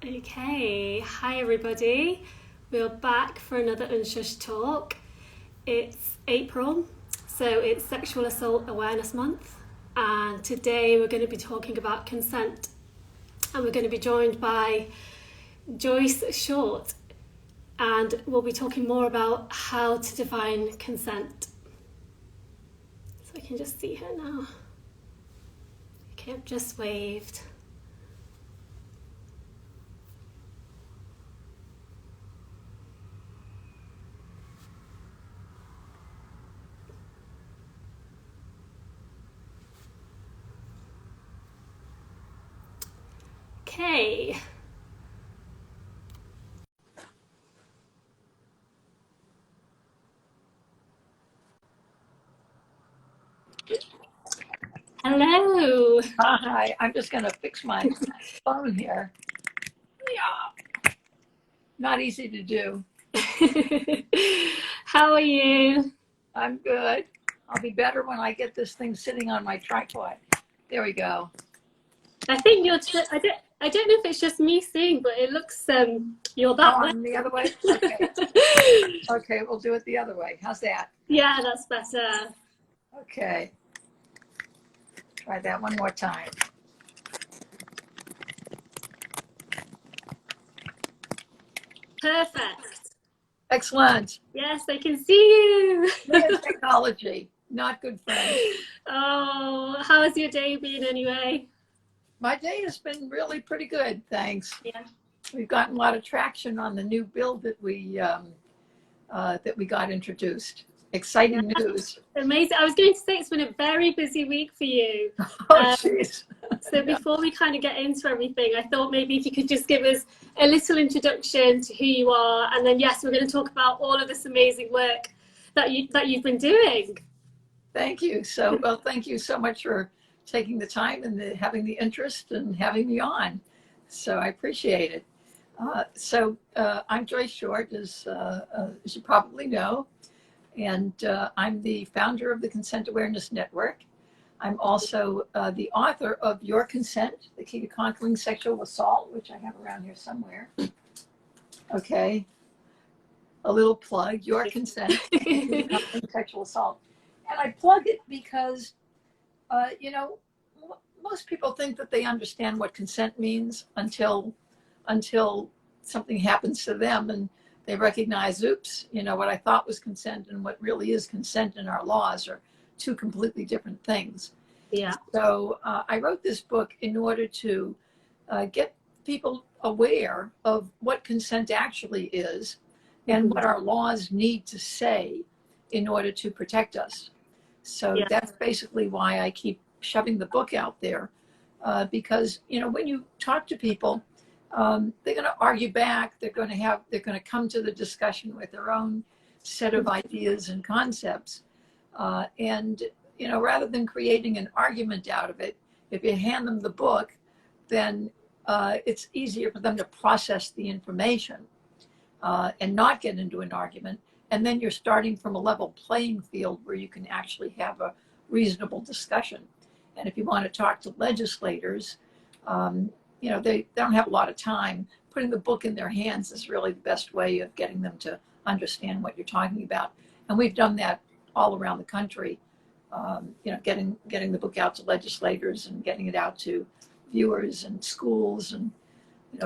Okay, hi everybody. We're back for another Unshushed talk. It's April, so it's Sexual Assault Awareness Month, and today we're going to be talking about consent. And we're going to be joined by Joyce Short, and we'll be talking more about how to define consent. So I can just see her now. Okay, I've just waved. Okay. Hello. Hi, I'm just going to fix my phone here. Yeah, not easy to do. How are you? I'm good. I'll be better when I get this thing sitting on my tripod. There we go. I think I don't know if it's just me seeing, but it looks you're that way. I'm the other way? Okay. Okay, we'll do it the other way. How's that? Yeah, that's better. Okay. Try that one more time. Perfect. Excellent. Yes, I can see you. Technology, not good friends. Oh, how has your day been anyway? My day has been really pretty good, thanks. Yeah. We've gotten a lot of traction on the new bill that we got introduced. Exciting news. Amazing. I was going to say it's been a very busy week for you. Oh, jeez. So before we kind of get into everything, I thought maybe if you could just give us a little introduction to who you are, and then yes, we're going to talk about all of this amazing work that you've been doing. Thank you. Thank you so much for taking the time and having the interest and having me on. So I appreciate it. I'm Joyce Short, as you probably know, and I'm the founder of the Consent Awareness Network. I'm also the author of Your Consent, The Key to Conquering Sexual Assault, which I have around here somewhere. Okay. A little plug, Your Consent, The Key to Conquering Sexual Assault. And I plug it because, most people think that they understand what consent means until something happens to them and they recognize, oops, what I thought was consent and what really is consent in our laws are two completely different things. Yeah. So I wrote this book in order to get people aware of what consent actually is and what our laws need to say in order to protect us. So that's basically why I keep shoving the book out there, because when you talk to people, they're going to argue back. They're going to come to the discussion with their own set of ideas and concepts, and rather than creating an argument out of it, if you hand them the book, then it's easier for them to process the information and not get into an argument. And then you're starting from a level playing field where you can actually have a reasonable discussion. And if you want to talk to legislators, they don't have a lot of time. Putting the book in their hands is really the best way of getting them to understand what you're talking about. And we've done that all around the country, getting the book out to legislators and getting it out to viewers and schools and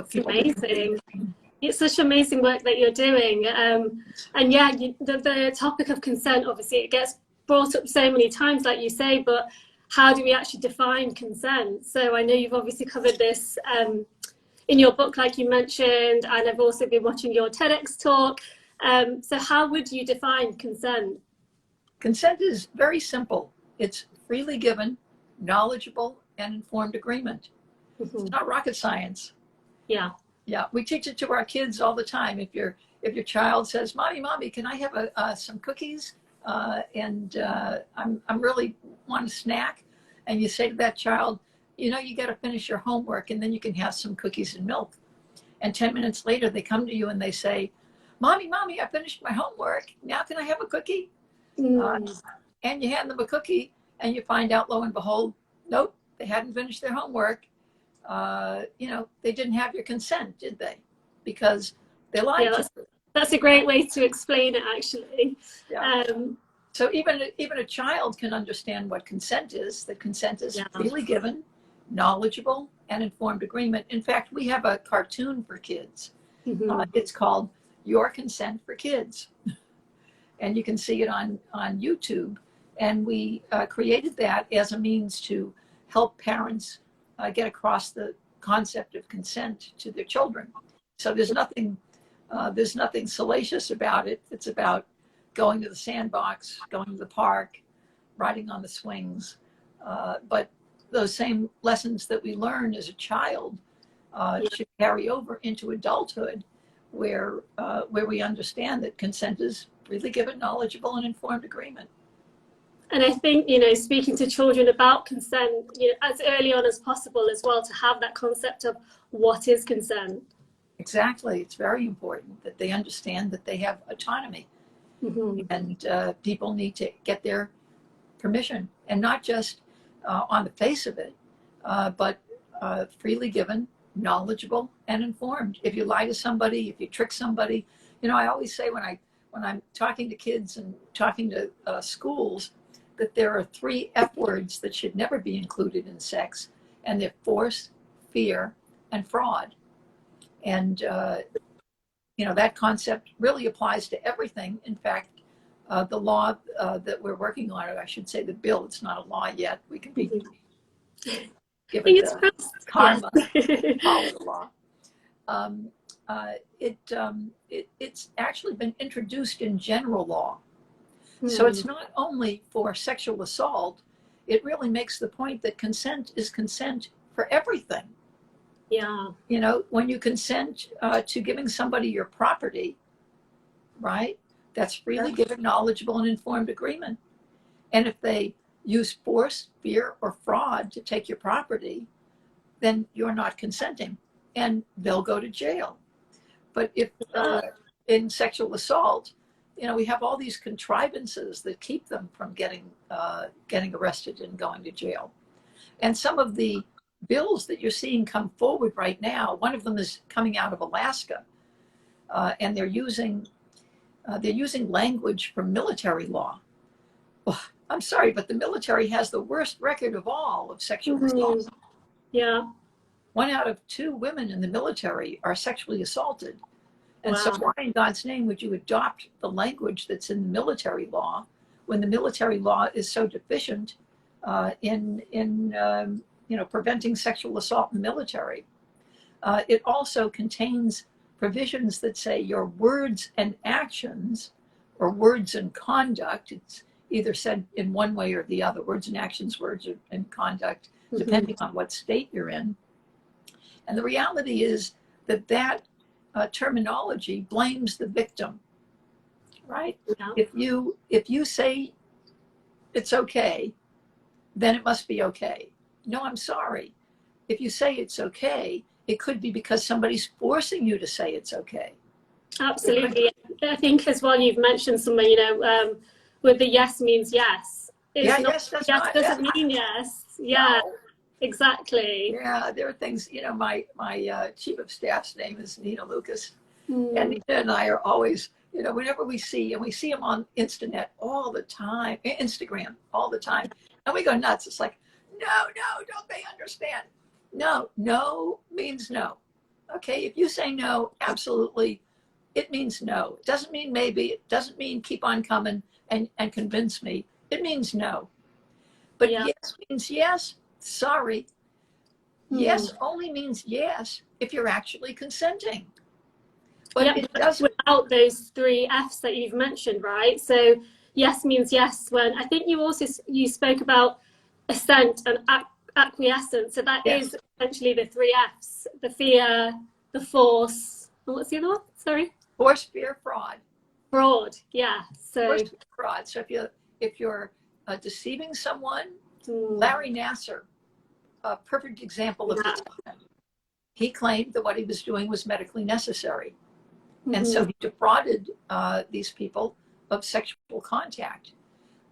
people. Amazing. It's such amazing work that you're doing. And yeah, the topic of consent, obviously, it gets brought up so many times, like you say, but how do we actually define consent? So I know you've obviously covered this in your book, like you mentioned, and I've also been watching your TedXTalk. So how would you define consent? Consent is very simple. It's freely given, knowledgeable, and informed agreement. It's not rocket science. Yeah. Yeah, we teach it to our kids all the time. If your child says, "Mommy, can I have some cookies?" I'm really want a snack, and you say to that child, you got to finish your homework, and then you can have some cookies and milk. And 10 minutes later, they come to you and they say, "Mommy, I finished my homework. Now can I have a cookie?" And you hand them a cookie, and you find out, lo and behold, nope, they hadn't finished their homework. they didn't have your consent, did they? Because they lied Yeah, to you. that's a great way to explain it, actually. Yeah. So even a child can understand what consent is, that consent is freely given, knowledgeable, and informed agreement. In fact, we have a cartoon for kids. It's called Your Consent for Kids. And you can see it on YouTube. And we created that as a means to help parents get across the concept of consent to their children. So there's nothing salacious about it. It's about going to the sandbox, going to the park, riding on the swings. But those same lessons that we learn as a child should carry over into adulthood, where we understand that consent is freely given, knowledgeable, and informed agreement. And I think, speaking to children about consent, as early on as possible as well, to have that concept of what is consent. Exactly. It's very important that they understand that they have autonomy. And people need to get their permission, and not just on the face of it, but freely given, knowledgeable, and informed. If you lie to somebody, if you trick somebody, I always say when I'm talking to kids and talking to schools, that there are 3 F words that should never be included in sex, and they're force, fear, and fraud. And that concept really applies to everything. In fact, the law that we're working on, or I should say the bill, it's not a law yet. We can be given the karma, follow the law. It's actually been introduced in general law. So it's not only for sexual assault. It really makes the point that consent is consent for everything. Yeah. When you consent to giving somebody your property, right? That's freely given, knowledgeable, and informed agreement. And if they use force, fear, or fraud to take your property, then you're not consenting, and they'll go to jail. But if in sexual assault, we have all these contrivances that keep them from getting arrested and going to jail. And some of the bills that you're seeing come forward right now, one of them is coming out of Alaska, and they're using language from military law. Well, I'm sorry, but the military has the worst record of all of sexual assault. Yeah. 1 out of 2 women in the military are sexually assaulted. And so why in God's name would you adopt the language that's in the military law when the military law is so deficient in preventing sexual assault in the military? It also contains provisions that say your words and actions, or words and conduct, it's either said in one way or the other, words and actions, words and conduct, depending on what state you're in. And the reality is that terminology blames the victim, right? Yeah. If you say it's okay, then it must be okay. No, I'm sorry. If you say it's okay, it could be because somebody's forcing you to say it's okay. Absolutely. I think as well, you've mentioned somewhere, with the yes means yes. Yes doesn't mean yes. Yeah, no. Exactly. Yeah, there are things, my chief of staff's name is Nina Lucas. And Nina and I are always, whenever we see him on Instagram all the time, and we go nuts. It's like, no, don't they understand? No means no. Okay, if you say no, absolutely, it means no. It doesn't mean maybe. It doesn't mean keep on coming and convince me. It means no. But yes means yes. Sorry. Yes only means yes if you're actually consenting. But it doesn't. Without those 3 F's that you've mentioned, right? So yes means yes when, I think you spoke about assent and acquiescence. So that is essentially the 3 F's: the fear, the force. What's the other one? Sorry. Force, fear, fraud. Fraud. Yeah. So force, fear, fraud. So if you're deceiving someone, Larry Nassar, a perfect example of this. He claimed that what he was doing was medically necessary. And so he defrauded these people of sexual contact.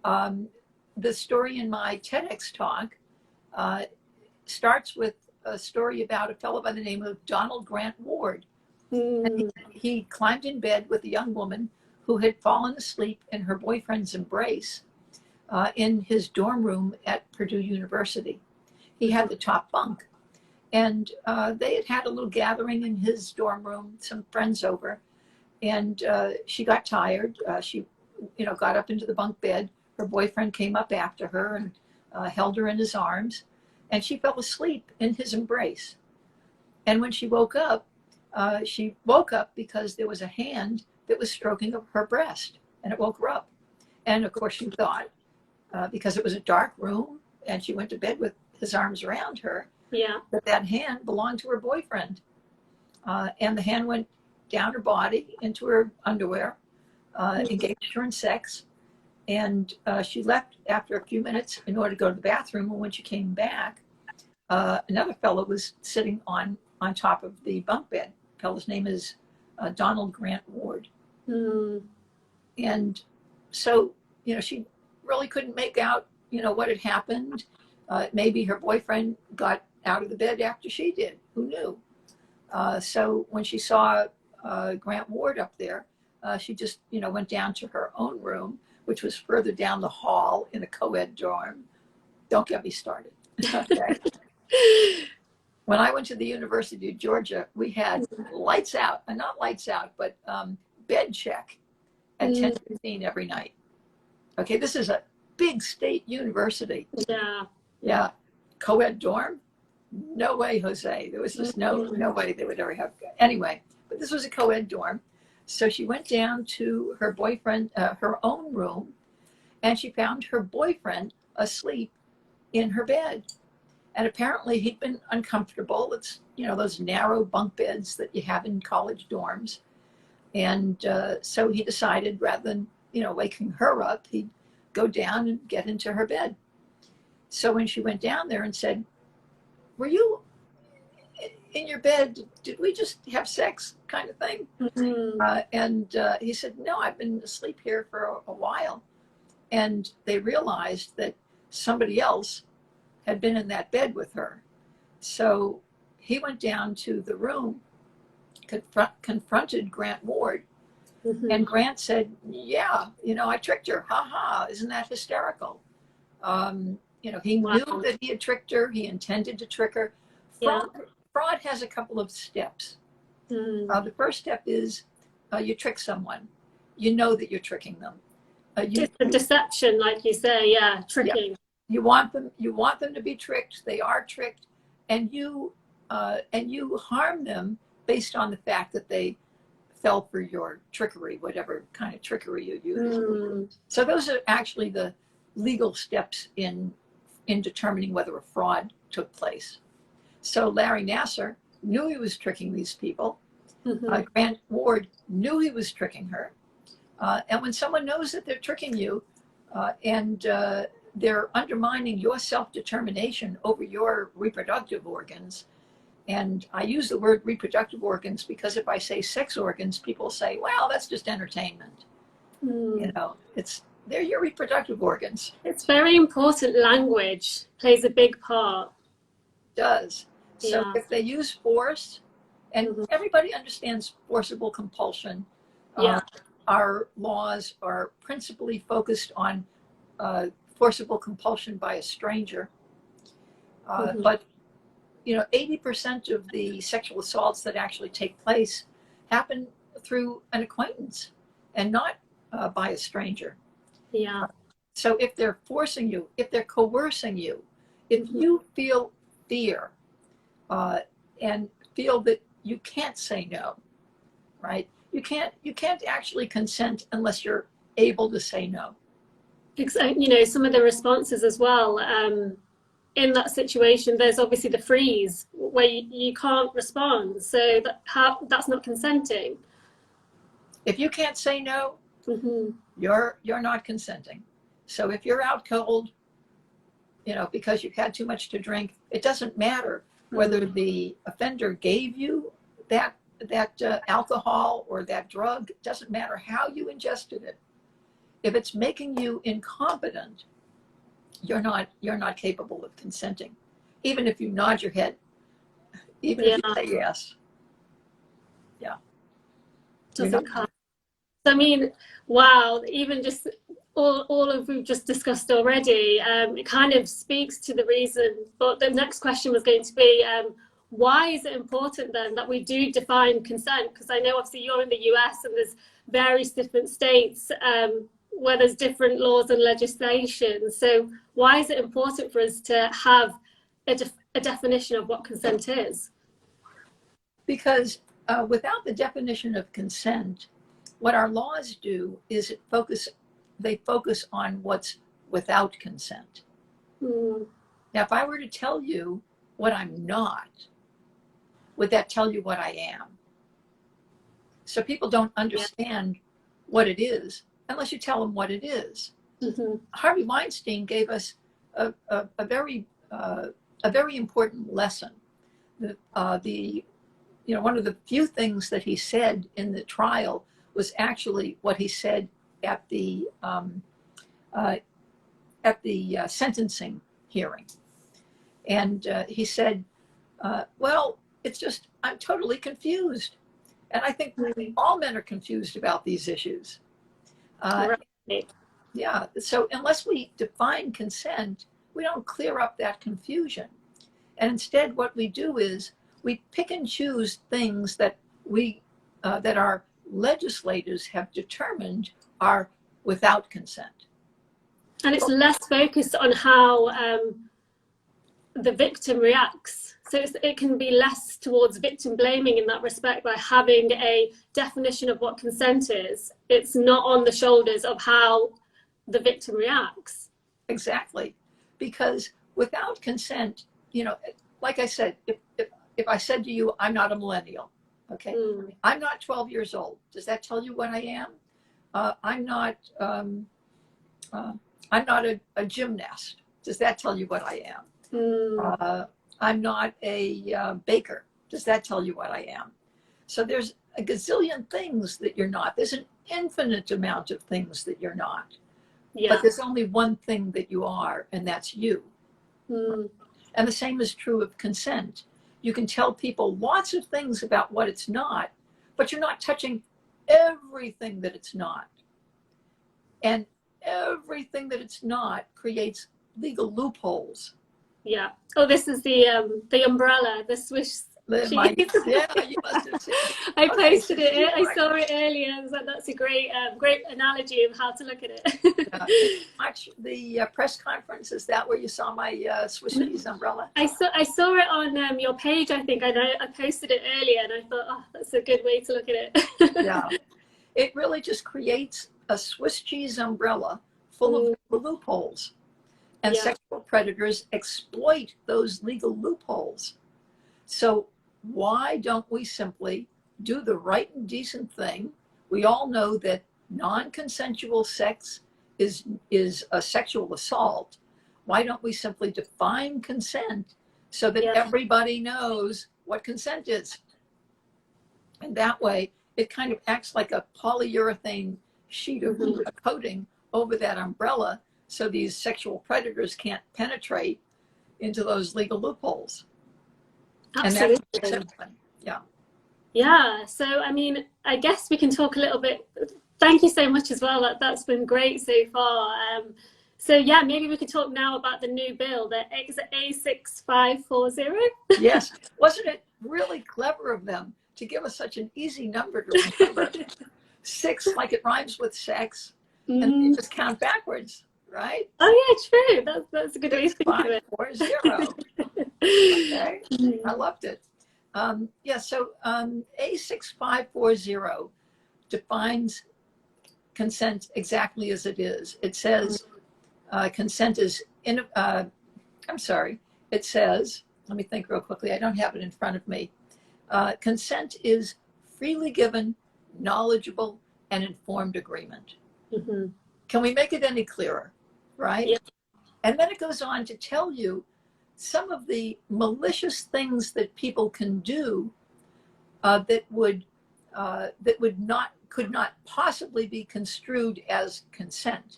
The story in my TEDx talk starts with a story about a fellow by the name of Donald Grant Ward. And Mm. he climbed in bed with a young woman who had fallen asleep in her boyfriend's embrace in his dorm room at Purdue University. He had the top bunk. And they had had a little gathering in his dorm room, some friends over. And she got tired. She, got up into the bunk bed. Her boyfriend came up after her and held her in his arms. And she fell asleep in his embrace. And when she woke up because there was a hand that was stroking her breast. And it woke her up. And of course, she thought, because it was a dark room and she went to bed with his arms around her, Yeah. that hand belonged to her boyfriend. And the hand went down her body into her underwear, engaged her in sex. And she left after a few minutes in order to go to the bathroom. And when she came back, another fellow was sitting on top of the bunk bed. The fellow's name is Donald Grant Ward. Mm. And so, she really couldn't make out, what had happened. Maybe her boyfriend got out of the bed after she did. Who knew? So when she saw Grant Ward up there, she just, went down to her own room, which was further down the hall in a co-ed dorm. Don't get me started. Okay. When I went to the University of Georgia, we had lights out, not lights out, but bed check at 10:15 every night. Okay, this is a big state university. Yeah. Yeah, co-ed dorm? No way, Jose. There was just no way they would ever have. Anyway, but this was a co-ed dorm. So she went down to her boyfriend, her own room, and she found her boyfriend asleep in her bed. And apparently he'd been uncomfortable. It's, those narrow bunk beds that you have in college dorms. And so he decided rather than, waking her up, he'd go down and get into her bed. So when she went down there and said, "Were you in your bed? Did we just have sex?" kind of thing. And he said, "No, I've been asleep here for a while." And they realized that somebody else had been in that bed with her. So he went down to the room, confronted Grant Ward. And Grant said, "Yeah, I tricked her. Ha ha, isn't that hysterical?" He knew that he had tricked her. He intended to trick her. Fraud has a couple of steps. The first step is you trick someone. You know that you're tricking them. It's a deception, like you say, tricking. Yeah. You want them to be tricked. They are tricked, and you harm them based on the fact that they fell for your trickery, whatever kind of trickery you use. So those are actually the legal steps in determining whether a fraud took place. So Larry Nassar knew he was tricking these people. Grant Ward knew he was tricking her. And when someone knows that they're tricking you and they're undermining your self-determination over your reproductive organs, and I use the word reproductive organs because if I say sex organs, people say, well, that's just entertainment. They're your reproductive organs. It's very important. Language plays a big part. It does. So if they use force, and everybody understands forcible compulsion, our laws are principally focused on forcible compulsion by a stranger. But 80% of the sexual assaults that actually take place happen through an acquaintance and not by a stranger. Yeah. So if they're forcing you, if they're coercing you, if you feel fear and feel that you can't say no, right? You can't actually consent unless you're able to say no. Exactly. Some of the responses as well. In that situation, there's obviously the freeze where you can't respond. So that's not consenting. If you can't say no, you're not consenting. So if you're out cold, because you've had too much to drink, it doesn't matter whether the offender gave you that alcohol or that drug. It doesn't matter how you ingested it. If it's making you incompetent, you're not capable of consenting. Even if you nod your head, even if Yeah, you say yes. Yeah. You're not. doesn't count. I mean, wow, even just all of we've just discussed already, it kind of speaks to the reason. But the next question was going to be, why is it important then that we do define consent? Because I know obviously you're in the US and there's various different states where there's different laws and legislation. So why is it important for us to have a definition of what consent is? Because without the definition of consent, what our laws do is they focus on what's without consent. Mm. Now, if I were to tell you what I'm not, would that tell you what I am? So people don't understand what it is unless you tell them what it is. Mm-hmm. Harvey Weinstein gave us a very important lesson. One of the few things that he said in the trial was actually what he said at the sentencing hearing. And he said, well, it's just, I'm totally confused. And I think all men are confused about these issues. Right. Yeah, so unless we define consent, we don't clear up that confusion. And instead, what we do is we pick and choose things that that our legislators have determined are without consent. And it's less focused on how the victim reacts. So it can be less towards victim blaming in that respect by having a definition of what consent is. It's not on the shoulders of how the victim reacts. Exactly. Because without consent, like I said, if I said to you, I'm not a millennial, okay? I'm not 12 years old. Does that tell you what I am? I'm not a gymnast. Does that tell you what I am? I'm not a baker. Does that tell you what I am? So there's a gazillion things that you're not. There's an infinite amount of things that you're not. Yeah. But there's only one thing that you are, and that's you. And the same is true of consent. You can tell people lots of things about what it's not, but you're not touching everything that it's not. And everything that it's not creates legal loopholes. Yeah. Oh, this is the umbrella, the Swish. Yeah, you must have seen it. I posted it. I saw it earlier. I was like, that's a great analogy of how to look at it. Watch the press conference. Is that where you saw my Swiss cheese umbrella? I saw it on your page, I think. I posted it earlier, and I thought, oh, that's a good way to look at it. Yeah. It really just creates a Swiss cheese umbrella full of loopholes. And sexual predators exploit those legal loopholes. So why don't we simply do the right and decent thing? We all know that non-consensual sex is a sexual assault. Why don't we simply define consent so that everybody knows what consent is? And that way, it kind of acts like a polyurethane sheet of coating over that umbrella, so these sexual predators can't penetrate into those legal loopholes. Absolutely. And that's yeah. Yeah. So, I mean, I guess we can talk a little bit. Thank you so much as well. That's been great so far. So, yeah, maybe we could talk now about the new bill, the A6540. Yes. Wasn't it really clever of them to give us such an easy number to remember? 6, like it rhymes with sex, and you just count backwards. Right? Oh yeah, true. That's a good way to think of it. 540. Okay, I loved it. So A6540 defines consent exactly as it is. It says consent is It says, let me think real quickly. I don't have it in front of me. Consent is freely given, knowledgeable, and informed agreement. Can we make it any clearer? Right? Yeah. And then it goes on to tell you some of the malicious things that people can do that could not possibly be construed as consent.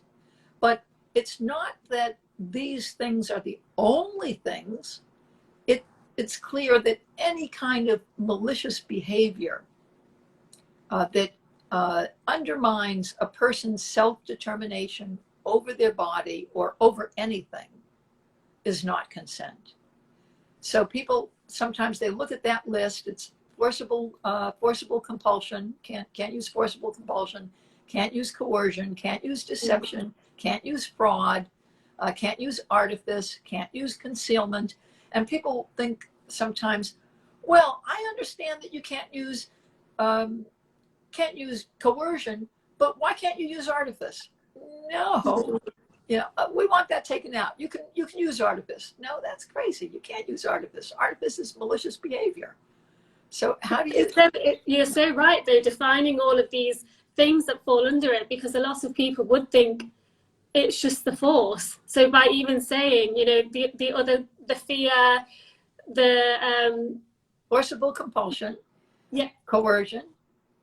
But it's not that these things are the only things. it's clear that any kind of malicious behavior that undermines a person's self-determination over their body or over anything is not consent. So people, sometimes they look at that list, it's forcible compulsion, can't use forcible compulsion, can't use coercion, can't use deception, can't use fraud, can't use artifice, can't use concealment. And people think sometimes, well, I understand that you can't use coercion, but why can't you use artifice? No, we want that taken out. You can use artifice. No, that's crazy. You can't use artifice. Artifice is malicious behavior. So how do you? You're so right, though, defining all of these things that fall under it, because a lot of people would think it's just the force. So by even saying, the fear, the forcible compulsion, coercion,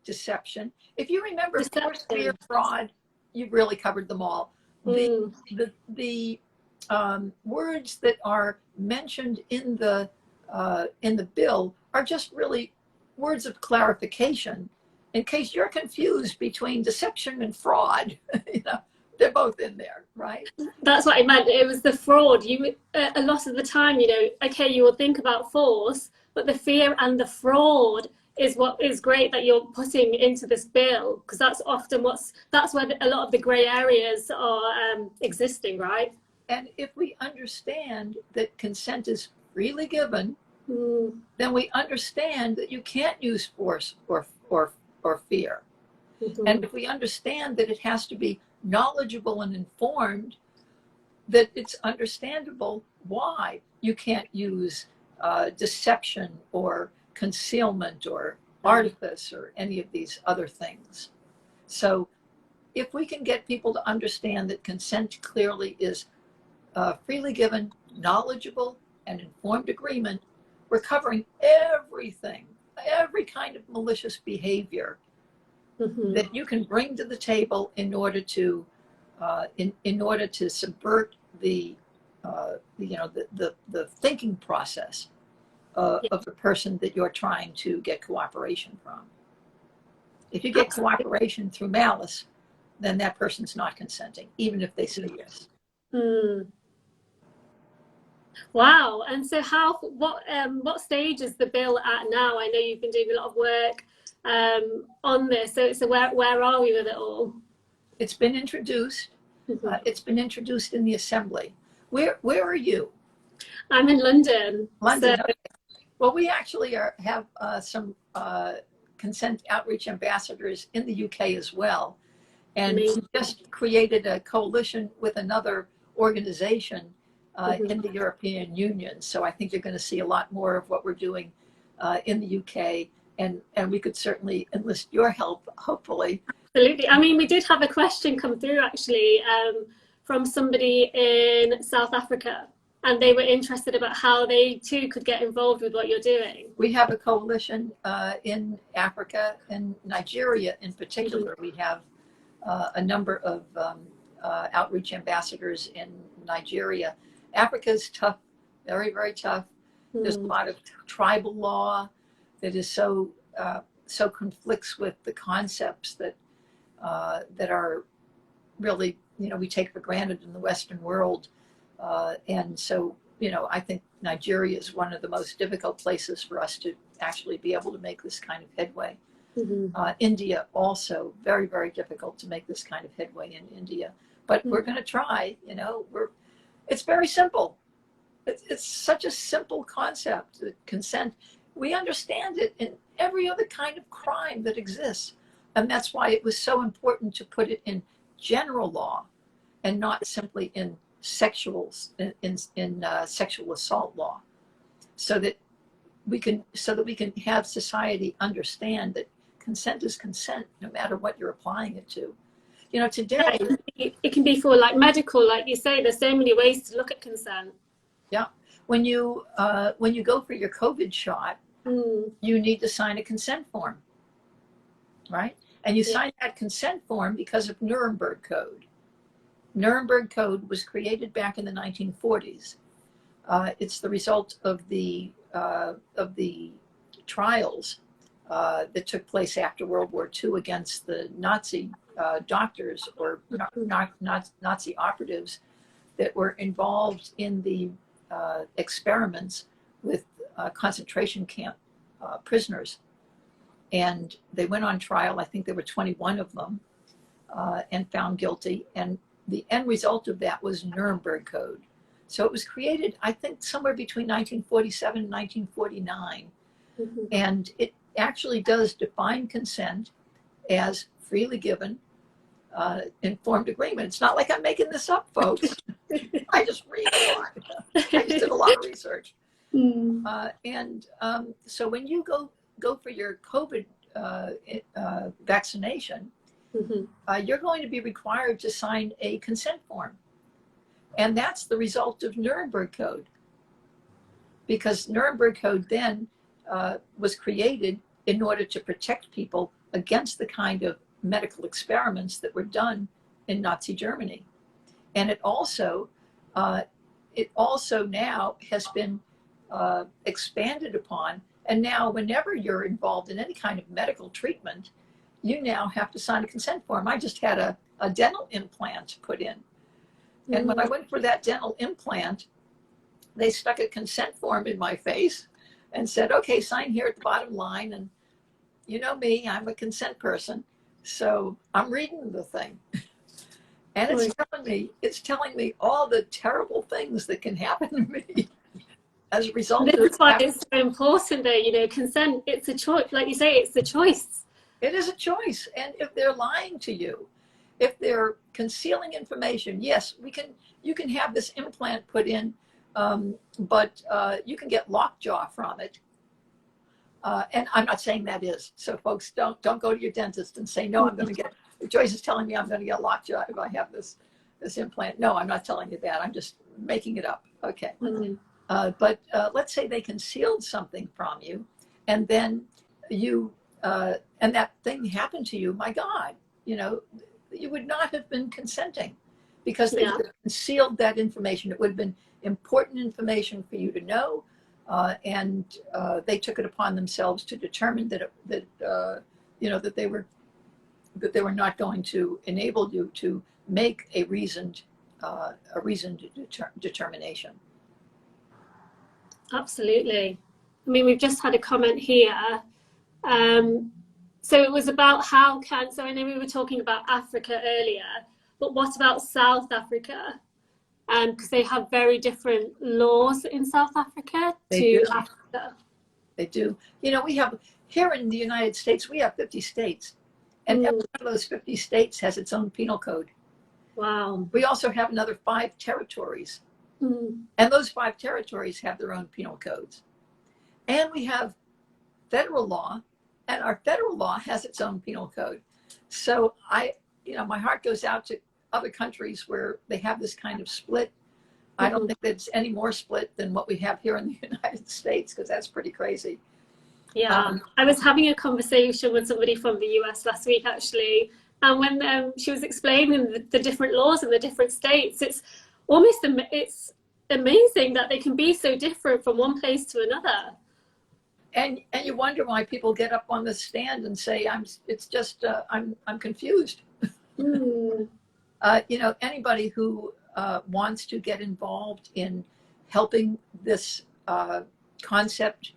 deception. If you remember force, fear, fraud, you've really covered them all. The words that are mentioned in the bill are just really words of clarification in case you're confused between deception and fraud. They're both in there, right? That's what I meant. It was the fraud. A lot of the time, okay, you will think about force, but the fear and the fraud is what is great that you're putting into this bill, because that's often that's where a lot of the gray areas are existing, right? And if we understand that consent is freely given, then we understand that you can't use force or fear. And if we understand that it has to be knowledgeable and informed, that it's understandable why you can't use deception or concealment or artifice or any of these other things. So if we can get people to understand that consent clearly is freely given, knowledgeable, and informed agreement, we're covering everything, every kind of malicious behavior that you can bring to the table in order to subvert the thinking process of the person that you're trying to get cooperation from. If you get cooperation through malice, then that person's not consenting, even if they say yes. Wow. And so what stage is the bill at now? I know you've been doing a lot of work on this. So where are we with it all? It's been introduced. It's been introduced in the Assembly. Where are you? I'm in London. London. So, okay. Well, we actually have some consent outreach ambassadors in the UK as well. And we just created a coalition with another organization in the European Union. So I think you're going to see a lot more of what we're doing in the UK. And we could certainly enlist your help, hopefully. Absolutely. I mean, we did have a question come through, actually, from somebody in South Africa. And they were interested about how they, too, could get involved with what you're doing. We have a coalition in Africa and Nigeria in particular. We have a number of outreach ambassadors in Nigeria. Africa's tough, very, very tough. There's a lot of tribal law that is so conflicts with the concepts that are really, we take for granted in the Western world. And so, I think Nigeria is one of the most difficult places for us to actually be able to make this kind of headway. India also very, very difficult to make this kind of headway in India. But we're going to try, it's very simple. It's such a simple concept, consent. We understand it in every other kind of crime that exists. And that's why it was so important to put it in general law and not simply in sexual assault law, so that we can have society understand that consent is consent, no matter what you're applying it to. Today it can be for like medical, like you say. There's so many ways to look at consent. Yeah, when you go for your COVID shot, you need to sign a consent form, right? And you sign that consent form because of Nuremberg Code. Nuremberg Code was created back in the 1940s. It's the result of the trials that took place after World War II against the Nazi doctors or Nazi operatives that were involved in the experiments with concentration camp prisoners. And they went on trial. I think there were 21 of them, and found guilty. And the end result of that was Nuremberg Code. So it was created, I think, somewhere between 1947 and 1949. Mm-hmm. And it actually does define consent as freely given, informed agreement. It's not like I'm making this up, folks. I just read a lot. I just did a lot of research. So when you go for your COVID vaccination, you're going to be required to sign a consent form. And that's the result of Nuremberg Code. Because Nuremberg Code then was created in order to protect people against the kind of medical experiments that were done in Nazi Germany. And it also now has been expanded upon. And now whenever you're involved in any kind of medical treatment, you now have to sign a consent form. I just had a dental implant put in. And when I went for that dental implant, they stuck a consent form in my face and said, okay, sign here at the bottom line. And you know me, I'm a consent person. So I'm reading the thing. And it's telling me all the terrible things that can happen to me as a result of. That's why it's so important, though. You know, consent. It's a choice. Like you say, it's a choice. It is a choice. And if they're lying to you, if they're concealing information, yes, you can have this implant put in, but you can get lockjaw from it. And I'm not saying that is. So folks, don't go to your dentist and say, no, I'm going to get, Joyce is telling me I'm going to get lockjaw if I have this implant. No, I'm not telling you that. I'm just making it up. Okay. But let's say they concealed something from you, and then and that thing happened to you. My God, you would not have been consenting because they would have concealed that information. It would have been important information for you to know. And they took it upon themselves to determine that they were not going to enable you to make a reasoned determination. Absolutely. I mean, we've just had a comment here. So it was about so I know we were talking about Africa earlier, but what about South Africa? Because they have very different laws in South Africa Africa. They do. We have, here in the United States, we have 50 states. And every one of those 50 states has its own penal code. Wow. We also have another 5 territories. And those 5 territories have their own penal codes. And we have federal law, and our federal law has its own penal code. So my heart goes out to other countries where they have this kind of split. I don't think it's any more split than what we have here in the United States, because that's pretty crazy. Yeah, I was having a conversation with somebody from the US last week, actually, and when she was explaining the different laws in the different states, it's amazing that they can be so different from one place to another. And you wonder why people get up on the stand and say, I'm confused. Anybody who wants to get involved in helping this concept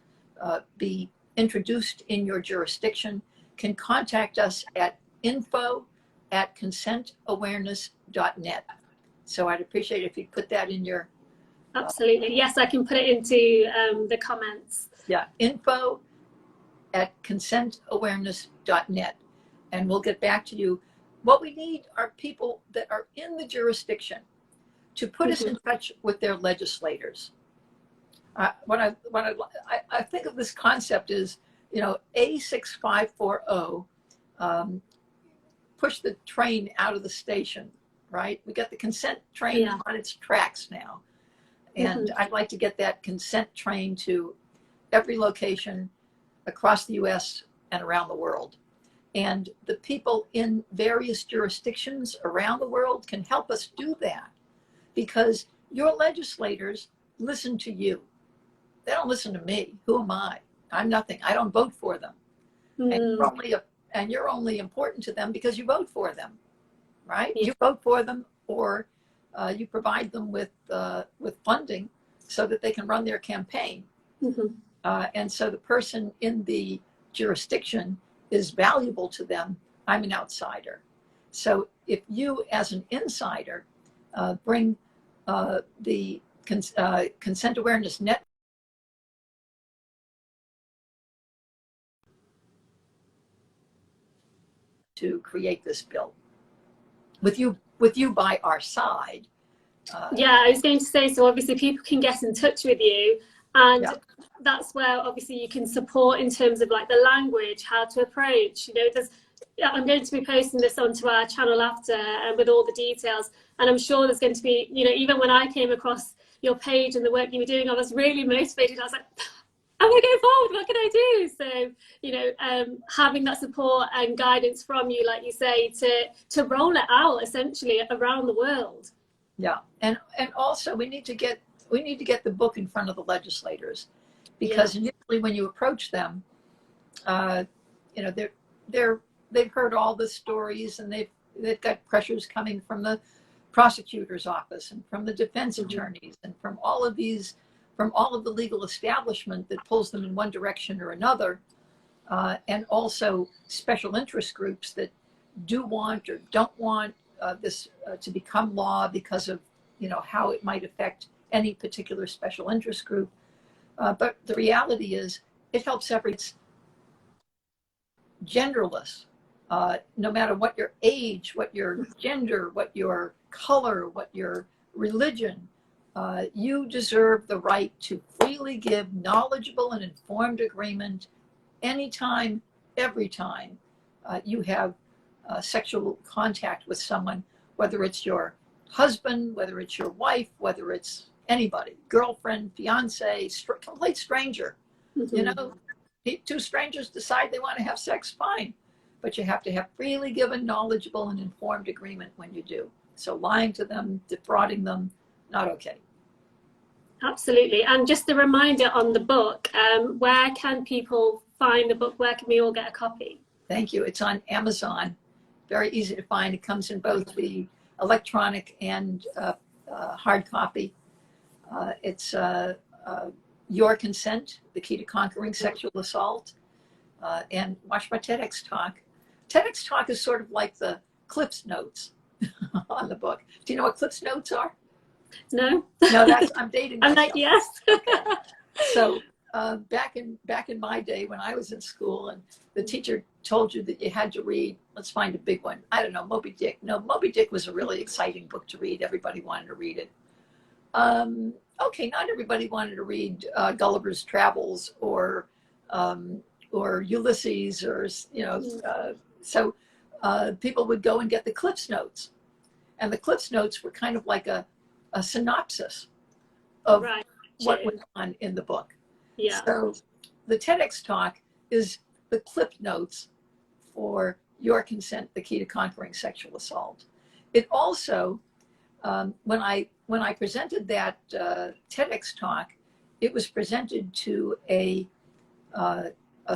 be introduced in your jurisdiction can contact us at info@consentawareness.net. So I'd appreciate it if you put that in your... Absolutely. Yes, I can put it into the comments. Yeah, info@consentawareness.net. And we'll get back to you. What we need are people that are in the jurisdiction to put us in touch with their legislators. What I think of this concept is, A6540, push the train out of the station, right? We got the consent train on its tracks now. And I'd like to get that consent train to every location across the US and around the world. And the people in various jurisdictions around the world can help us do that, because your legislators listen to you. they don't listen to me. Who am I? I'm nothing. I don't vote for them. And you're only important to them because you vote for them, right? Yeah. You vote for them, or you provide them with funding so that they can run their campaign. And so the person in the jurisdiction is valuable to them. I'm an outsider. So if you, as an insider, bring the consent awareness net to create this bill with you by our side. Yeah, I was going to say, so obviously people can get in touch with you, and Yeah. that's where obviously you can support in terms of like the language, how to approach, you know, I'm going to be posting this onto our channel after, and with all the details, and I'm sure there's going to be, you know, even when I came across your page and the work you were doing, I was really motivated. I was like, I'm going to go forward, what can I do? So, you know, having that support and guidance from you, like you say, to roll it out essentially around the world. Yeah, and also we need to get the book in front of the legislators, because usually when you approach them, you know, they've heard all the stories, and they've got pressures coming from the prosecutor's office and from the defense attorneys and from all of the legal establishment that pulls them in one direction or another, and also special interest groups that do want or don't want this to become law because of, you know, how it might affect any particular special interest group. But the reality is, it helps it's genderless. No matter what your age, what your gender, what your color, what your religion, you deserve the right to freely give knowledgeable and informed agreement anytime, every time you have sexual contact with someone, whether it's your husband, whether it's your wife, whether it's anybody, girlfriend, fiance, complete stranger. You know, two strangers decide they want to have sex, fine. But you have to have freely given, knowledgeable, and informed agreement when you do. So lying to them, defrauding them, not okay. Absolutely. And just a reminder on the book, where can people find the book? Where can we all get a copy? Thank you. It's on Amazon. Very easy to find. It comes in both the electronic and hard copy. It's Your Consent, The Key to Conquering Sexual Assault, and watch my TedXTalk. TedXTalk is sort of like the Cliff's Notes on the book. Do you know what Cliff's Notes are? No. No, I'm dating myself. I'm like, yes. Okay. So back in my day when I was in school, and the teacher told you that you had to read, let's find a big one. I don't know, Moby Dick. No, Moby Dick was a really exciting book to read. Everybody wanted to read it. Okay, not everybody wanted to read Gulliver's Travels or Ulysses, or, you know, so people would go and get the Cliff's Notes. And the Cliff's Notes were kind of like a synopsis of what went on in the book. Yeah. So the TedXTalk is the Cliff Notes for Your Consent, The Key to Conquering Sexual Assault. It also, when I presented that TedXTalk, it was presented to a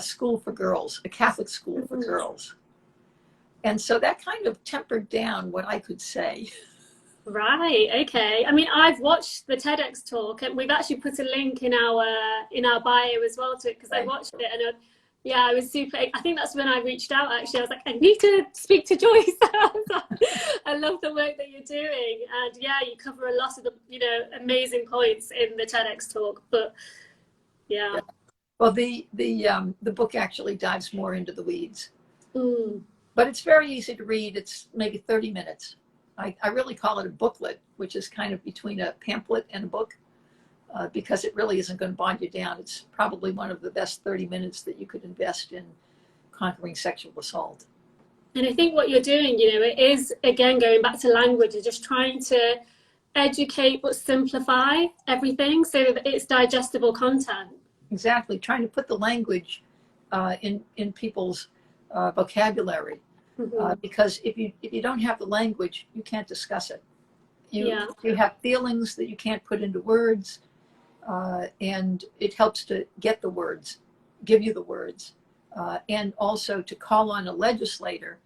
school for girls, a Catholic school for girls. And so that kind of tempered down what I could say. Right. Okay. I mean, I've watched the TEDx talk, and we've actually put a link in our bio as well to it, because I watched it, and I was super. I think that's when I reached out. Actually, I was like, I need to speak to Joyce. I love the work that you're doing, and you cover a lot of the amazing points in the TEDx talk. But yeah. Well, the book actually dives more into the weeds, but it's very easy to read. It's maybe 30 minutes. I really call it a booklet, which is kind of between a pamphlet and a book, because it really isn't going to bog you down. It's probably one of the best 30 minutes that you could invest in conquering sexual assault. And I think what you're doing, it is, again, going back to language, you're just trying to educate but simplify everything so that it's digestible content. Exactly. Trying to put the language in people's vocabulary. Because if you don't have the language, you can't discuss it. You have feelings that you can't put into words. and it helps to get the words, give you the words, and also to call on a legislator.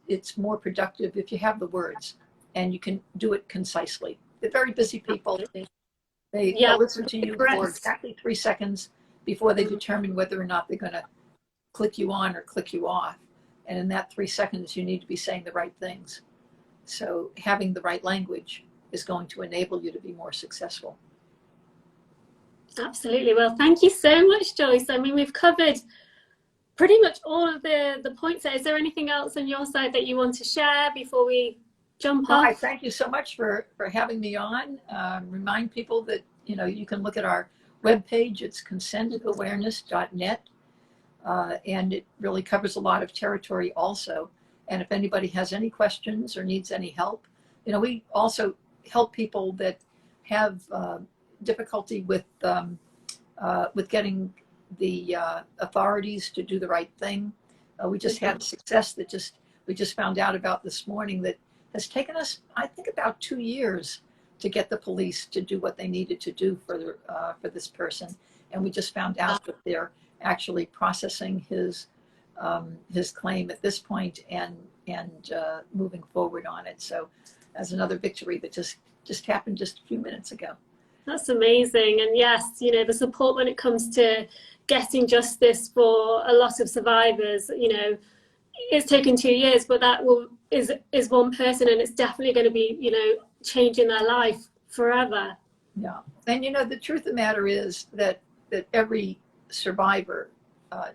It's more productive if you have the words and you can do it concisely. They're very busy people. They'll listen to you for exactly 3 seconds before they determine whether or not they're going to click you on or click you off. And in that 3 seconds, you need to be saying the right things. So having the right language is going to enable you to be more successful. Absolutely. Well, thank you so much, Joyce. I mean, we've covered pretty much all of the points there. Is there anything else on your side that you want to share before we jump off? I thank you so much for having me on. Remind people that, you can look at our webpage. It's consentawareness.net. And it really covers a lot of territory also. And if anybody has any questions or needs any help, we also help people that have difficulty with getting the authorities to do the right thing. We just had a success that we just found out about this morning that has taken us, I think, about 2 years to get the police to do what they needed to do for this person. And we just found out that they're actually processing his claim at this point and moving forward on it. So as another victory that just happened just a few minutes ago. That's amazing. And yes, the support when it comes to getting justice for a lot of survivors, it's taken 2 years, but that is one person, and it's definitely going to be, changing their life forever. Yeah. And the truth of the matter is that every survivor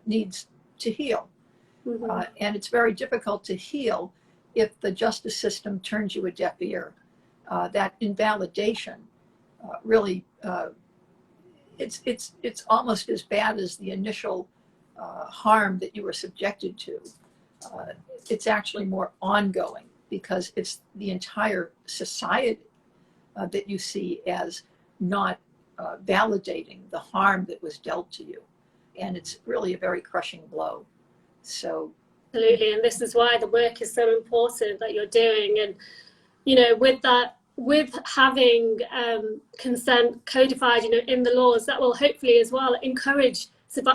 needs to heal. Mm-hmm. And it's very difficult to heal if the justice system turns you a deaf ear. That invalidation really, it's almost as bad as the initial harm that you were subjected to. It's actually more ongoing because it's the entire society that you see as not validating the harm that was dealt to you. And it's really a very crushing blow. So absolutely. And this is why the work is so important that you're doing. And, with having consent codified, in the laws, that will hopefully as well encourage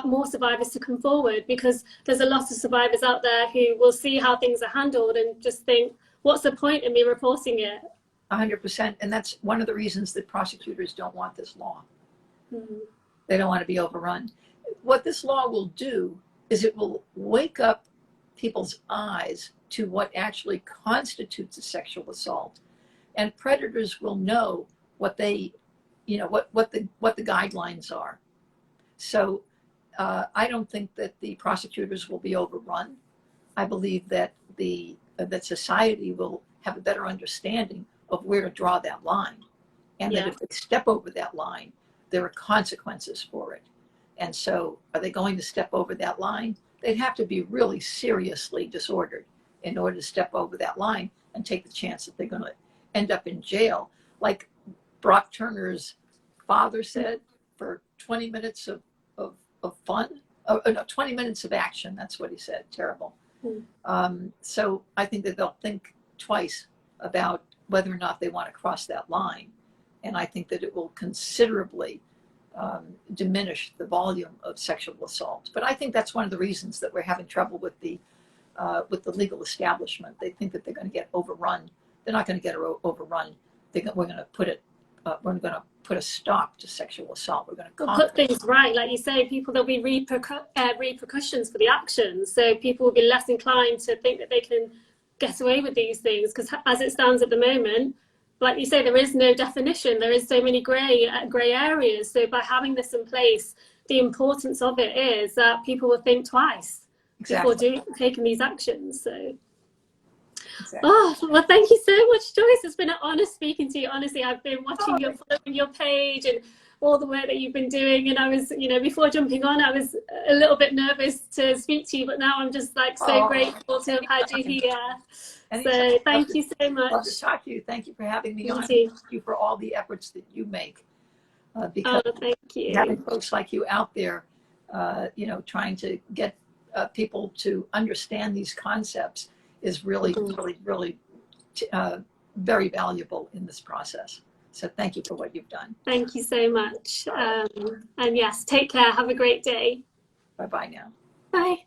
more survivors to come forward, because there's a lot of survivors out there who will see how things are handled and just think, what's the point in me reporting it? 100%. And that's one of the reasons that prosecutors don't want this law. Mm-hmm. They don't want to be overrun. What this law will do is it will wake up people's eyes to what actually constitutes a sexual assault. And predators will know what they, what the guidelines are. So I don't think that the prosecutors will be overrun. I believe that that society will have a better understanding of where to draw that line, and that if they step over that line, there are consequences for it. And so, are they going to step over that line? They'd have to be really seriously disordered in order to step over that line and take the chance that they're going to end up in jail, like Brock Turner's father said, for 20 minutes of fun. No, 20 minutes of action. That's what he said. Terrible. So I think that they'll think twice about whether or not they want to cross that line. And I think that it will considerably diminish the volume of sexual assault. But I think that's one of the reasons that we're having trouble with the legal establishment. They think that they're going to get overrun. They're not going to get overrun. We're going to put it. We're going to put a stop to sexual assault. We're going to put things right, like you say. There'll be repercussions for the actions, so people will be less inclined to think that they can get away with these things. Because as it stands at the moment, like you say, there is no definition. There is so many grey areas. So by having this in place, the importance of it is that people will think twice before taking these actions. So. Exactly. Oh, well, thank you so much, Joyce. It's been an honor speaking to you. Honestly, I've been watching your page and all the work that you've been doing. And I was, before jumping on, I was a little bit nervous to speak to you, but now I'm just so grateful to have had you here. So thank you so much. Love to talk to you. Thank you for having me on. Thank you for all the efforts that you make. Because thank you. Having folks like you out there, trying to get people to understand these concepts is really, really, really very valuable in this process. So thank you for what you've done. Thank you so much. And yes, take care. Have a great day. Bye-bye now. Bye.